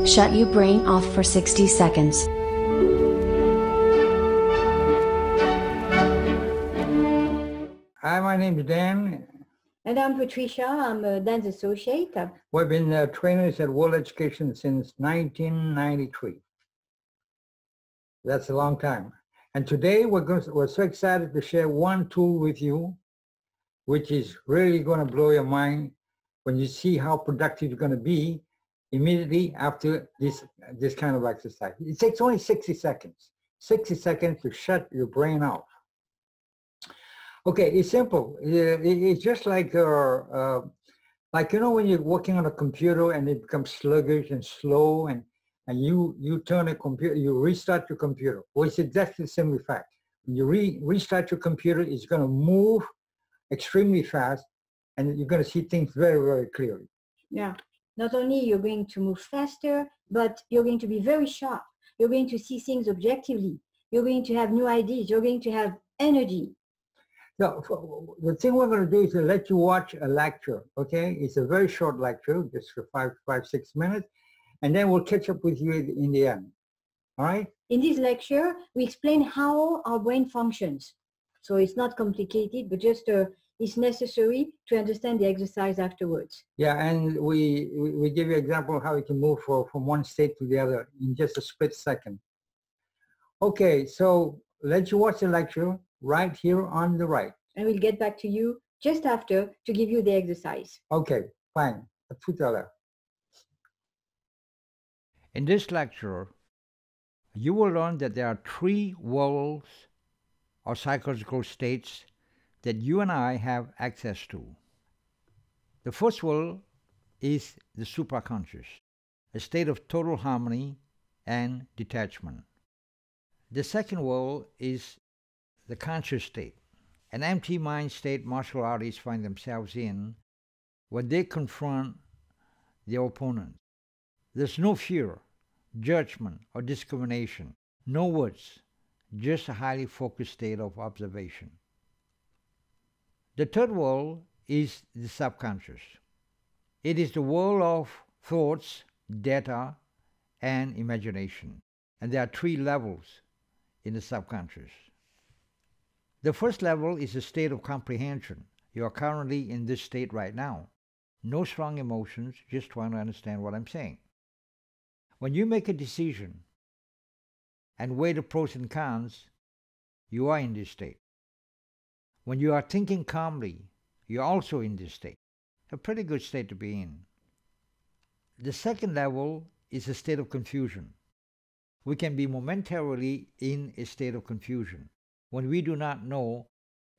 Shut your brain off for 60 seconds. Hi, my name is Dan. And I'm Patricia. I'm a dance associate. We've been trainers at World Education since 1993. That's a long time. And today we're so excited to share one tool with you, which is really going to blow your mind when you see how productive you're going to be immediately after this kind of exercise. It takes only 60 seconds. 60 seconds to shut your brain off. Okay, it's simple. It's just like when you're working on a computer and it becomes sluggish and slow, and you turn a computer, you restart your computer. Well, it's exactly the same effect. When you restart your computer, it's going to move extremely fast, and you're going to see things very, very clearly. Yeah. Not only you're going to move faster, but you're going to be very sharp. You're going to see things objectively. You're going to have new ideas. You're going to have energy. Now, the thing we're going to do is to let you watch a lecture, okay? It's a very short lecture, just for 6 minutes, and then we'll catch up with you in the end, all right? In this lecture, we explain how our brain functions. So it's not complicated, but just it's necessary to understand the exercise afterwards. Yeah, and we give you an example of how you can move from one state to the other in just a split second. Okay, so let you watch the lecture right here on the right. And we'll get back to you just after to give you the exercise. Okay, fine. À tout à l'heure. In this lecture, you will learn that there are 3 worlds or psychological states that you and I have access to. The first world is the supraconscious, a state of total harmony and detachment. The second world is the conscious state, an empty mind state martial artists find themselves in when they confront their opponent. There's no fear, judgment, or discrimination, no words, just a highly focused state of observation. The third world is the subconscious. It is the world of thoughts, data, and imagination. And there are 3 levels in the subconscious. The first level is a state of comprehension. You are currently in this state right now. No strong emotions, just trying to understand what I'm saying. When you make a decision and weigh the pros and cons, you are in this state. When you are thinking calmly, you're also in this state. A pretty good state to be in. The second level is a state of confusion. We can be momentarily in a state of confusion when we do not know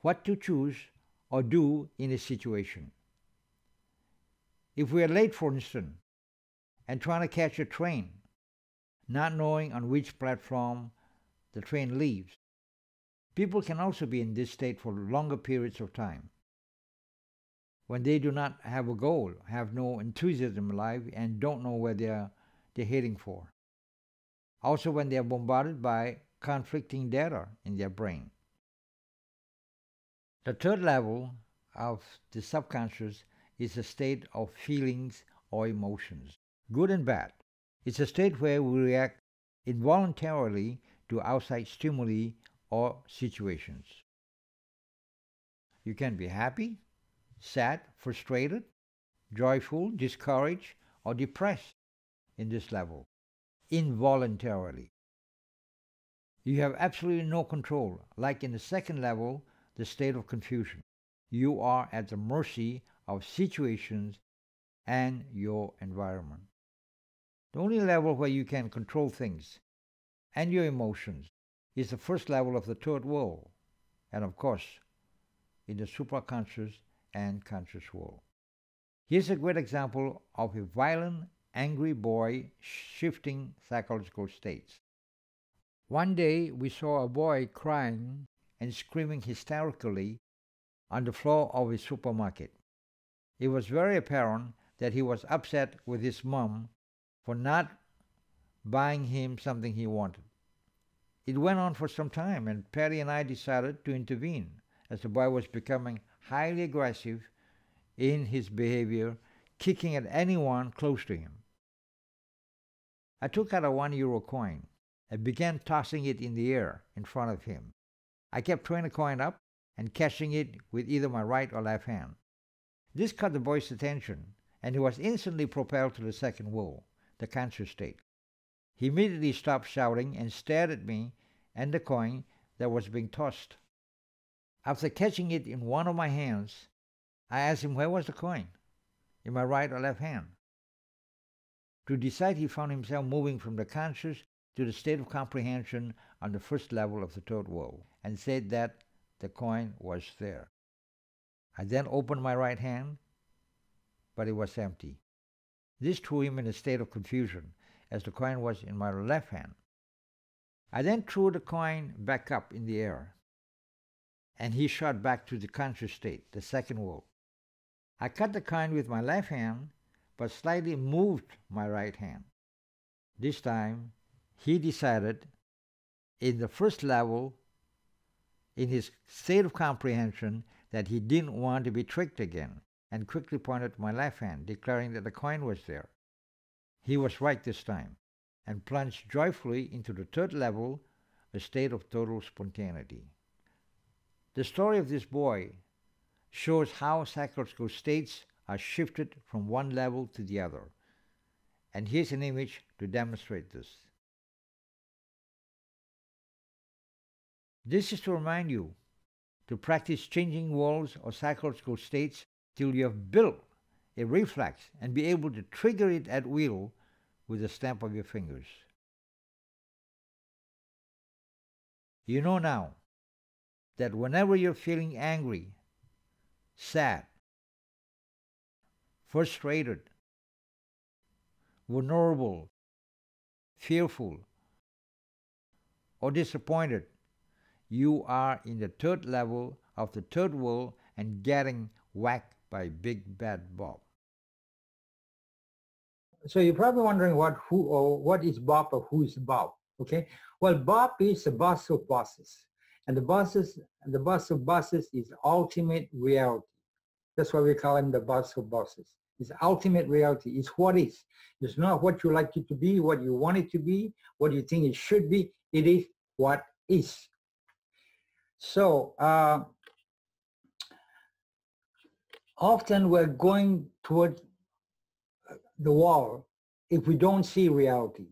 what to choose or do in a situation. If we are late, for instance, and trying to catch a train, not knowing on which platform the train leaves, people can also be in this state for longer periods of time. When they do not have a goal, have no enthusiasm in life, and don't know where they're heading for. Also when they are bombarded by conflicting data in their brain. The third level of the subconscious is a state of feelings or emotions, good and bad. It's a state where we react involuntarily to outside stimuli or situations. You can be happy, sad, frustrated, joyful, discouraged, or depressed in this level, involuntarily. You have absolutely no control, like in the second level, the state of confusion. You are at the mercy of situations and your environment. The only level where you can control things and your emotions is the first level of the third world, and of course, in the supraconscious and conscious world. Here's a great example of a violent, angry boy shifting psychological states. One day we saw a boy crying and screaming hysterically on the floor of a supermarket. It was very apparent that he was upset with his mom for not buying him something he wanted. It went on for some time, and Patty and I decided to intervene as the boy was becoming highly aggressive in his behavior, kicking at anyone close to him. I took out a €1 coin and began tossing it in the air in front of him. I kept throwing the coin up and catching it with either my right or left hand. This caught the boy's attention, and he was instantly propelled to the second world, the conscious state. He immediately stopped shouting and stared at me and the coin that was being tossed. After catching it in one of my hands, I asked him where was the coin, in my right or left hand. To decide, he found himself moving from the conscious to the state of comprehension on the first level of the third world, and said that the coin was there. I then opened my right hand, but it was empty. This threw him in a state of confusion, as the coin was in my left hand. I then threw the coin back up in the air, and he shot back to the conscious state, the second world. I cut the coin with my left hand, but slightly moved my right hand. This time, he decided, in the first level, in his state of comprehension, that he didn't want to be tricked again, and quickly pointed to my left hand, declaring that the coin was there. He was right this time, and plunged joyfully into the third level, a state of total spontaneity. The story of this boy shows how psychological states are shifted from one level to the other. And here's an image to demonstrate this. This is to remind you to practice changing worlds or psychological states till you have built a reflex and be able to trigger it at will with a snap of your fingers. You know now that whenever you're feeling angry, sad, frustrated, vulnerable, fearful, or disappointed, you are in the third level of the third world and getting whacked by Big Bad Bob. So you're probably wondering what is Bob or who is Bob? Okay. Well, Bob is the boss of bosses, and the boss of bosses is ultimate reality. That's why we call him the boss of bosses. It's ultimate reality. It's what is. It's not what you like it to be, what you want it to be, what you think it should be. It is what is. So often we're going toward the wall if we don't see reality.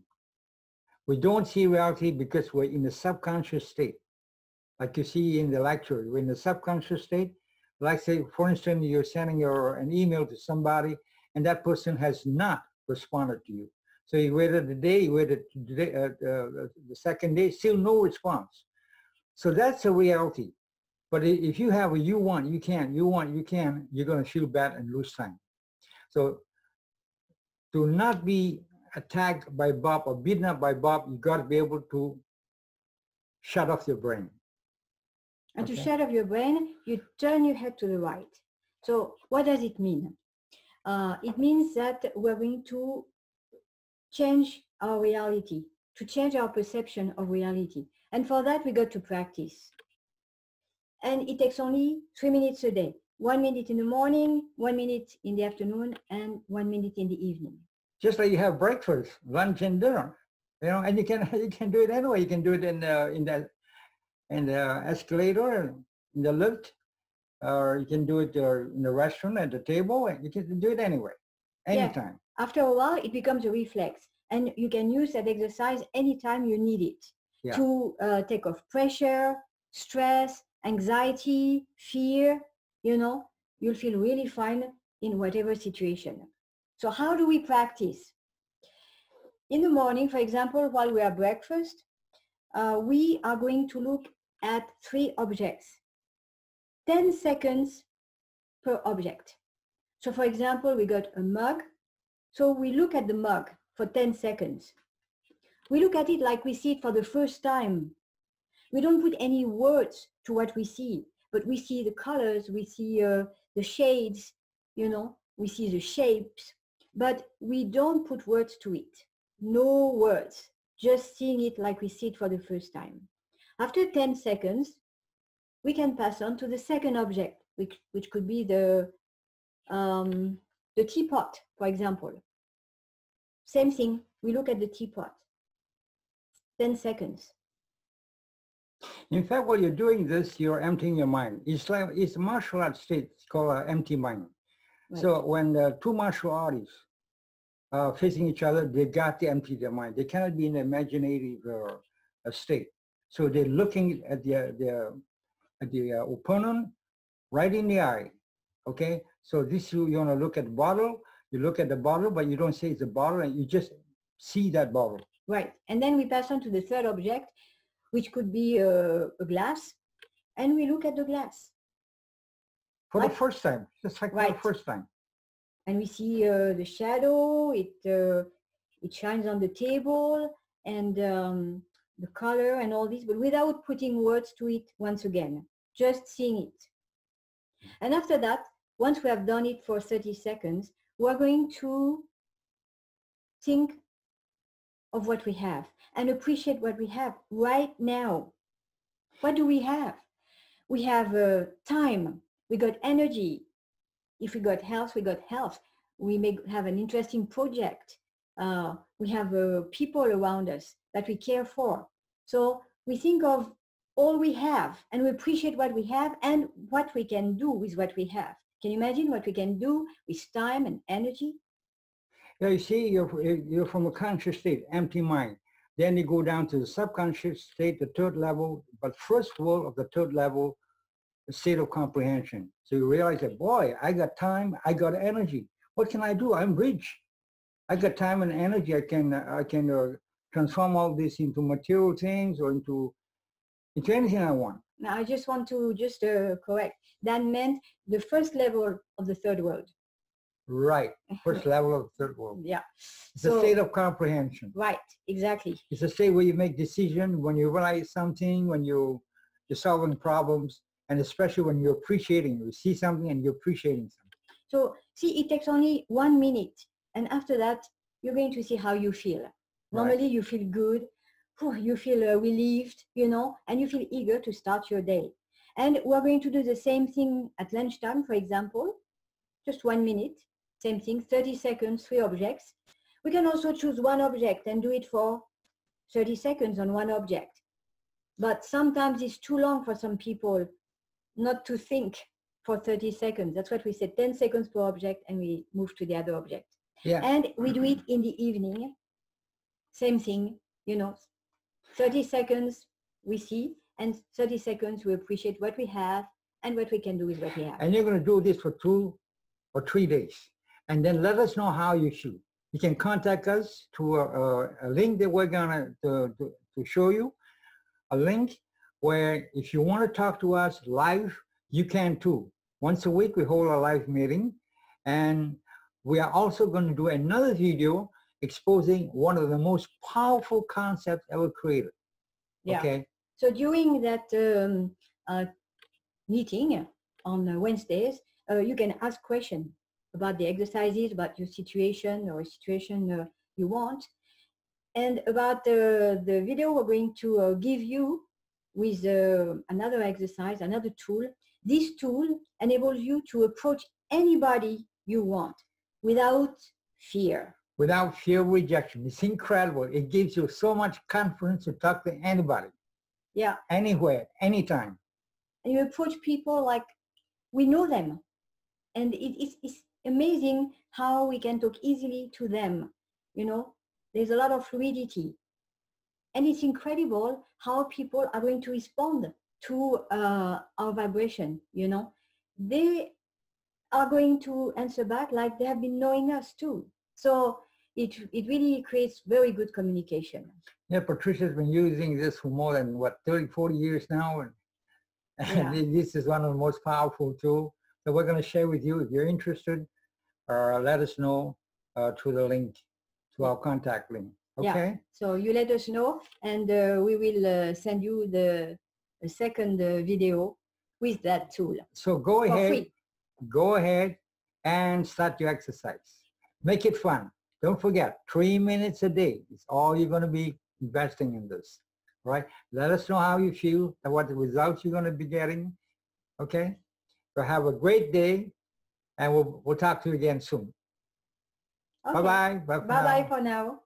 We don't see reality because we're in the subconscious state. Like you see in the lecture, we're in the subconscious state. Like say, for instance, you're sending an email to somebody and that person has not responded to you. So you waited a day, you waited the second day, still no response. So that's a reality. But if you have a you want, you can, you want, you can, you're going to feel bad and lose time. So to not be attacked by Bob or beaten up by Bob, you got to be able to shut off your brain. And to shut off your brain, you turn your head to the right. So what does it mean? It means that we're going to change our reality, to change our perception of reality. And for that, we got to practice. And it takes only 3 minutes a day. 1 minute in the morning, 1 minute in the afternoon, and 1 minute in the evening. Just like you have breakfast, lunch, and dinner, you know, and you can do it anyway. You can do it in the escalator, in the lift, or you can do it in the restaurant at the table. And you can do it anyway, anytime. Yeah. After a while, it becomes a reflex, and you can use that exercise anytime you need it to take off pressure, stress, anxiety, fear. You know, you'll feel really fine in whatever situation. So how do we practice? In the morning, for example, while we have breakfast, we are going to look at 3 objects, 10 seconds per object. So for example, we got a mug. So we look at the mug for 10 seconds. We look at it like we see it for the first time. We don't put any words to what we see, but we see the colors, we see the shades, you know, we see the shapes, but we don't put words to it. No words, just seeing it like we see it for the first time. After 10 seconds, we can pass on to the second object, which could be the teapot, for example. Same thing. we look at the teapot. 10 seconds. In fact, while you're doing this, you're emptying your mind. It's a martial arts state. It's called empty mind. Right. So when two martial artists are facing each other, they got to empty their mind. They cannot be in an imaginative state. So they're looking at the opponent right in the eye. Okay. So this you want to look at the bottle. You look at the bottle, but you don't say it's a bottle, and you just see that bottle. Right. And then we pass on to the third object, which could be a glass, and we look at the glass. For the first time, just like for the first time. And we see the shadow, it shines on the table, and the color and all this, but without putting words to it once again, just seeing it. And after that, once we have done it for 30 seconds, we're going to think of what we have and appreciate what we have right now. What do we have? We have time, we got energy. If we got health, we got health. We may have an interesting project. We have people around us that we care for. So we think of all we have and we appreciate what we have and what we can do with what we have. Can you imagine what we can do with time and energy? Yeah, you see, you're from a conscious state, empty mind. Then you go down to the subconscious state, the third level, but first of all, of the third level, the state of comprehension. So you realize that, boy, I got time, I got energy. What can I do? I'm rich. I got time and energy. I can transform all this into material things or into anything I want. Now, I just want to correct. That meant the first level of the third world. Right, first level of the third world. Yeah. It's a state of comprehension. Right, exactly. It's a state where you make decisions, when you realize something, when you're solving problems, and especially when you're appreciating. You see something and you're appreciating something. So, see, it takes only 1 minute. And after that, you're going to see how you feel. Normally, you feel good. You feel relieved, you know, and you feel eager to start your day. And we're going to do the same thing at lunchtime, for example. Just 1 minute. Same thing, 30 seconds, 3 objects. We can also choose one object and do it for 30 seconds on one object. But sometimes it's too long for some people not to think for 30 seconds. That's what we said, 10 seconds per object, and we move to the other object. Yeah. And we do it in the evening. Same thing, you know, 30 seconds we see, and 30 seconds we appreciate what we have and what we can do with what we have. And you're going to do this for 2 or 3 days. And then let us know how you shoot. You can contact us to a link that we're going to show you, a link where if you want to talk to us live, you can too. Once a week, we hold a live meeting. And we are also going to do another video exposing one of the most powerful concepts ever created. Yeah. Okay. So during that meeting on Wednesdays, you can ask questions about the exercises, about your situation or a situation you want. And about the video we're going to give you with another exercise, another tool. This tool enables you to approach anybody you want without fear. Without fear of rejection. It's incredible. It gives you so much confidence to talk to anybody. Yeah. Anywhere, anytime. And you approach people like we know them. And it's amazing how we can talk easily to them. You know, there's a lot of fluidity. And it's incredible how people are going to respond to our vibration, you know. They are going to answer back like they have been knowing us too. So it really creates very good communication. Yeah, Patricia's been using this for more than, 30, 40 years now. And this is one of the most powerful tools. So we're going to share with you. If you're interested, let us know through the link, to our contact link. Okay? Yeah. So you let us know, and we will send you the second video with that tool. So go ahead. For free. Go ahead and start your exercise. Make it fun. Don't forget, 3 minutes a day is all you're going to be investing in this, right? Let us know how you feel and what the results you're going to be getting, okay? So have a great day, and we'll talk to you again soon. Okay. Bye-bye. Bye-bye for now.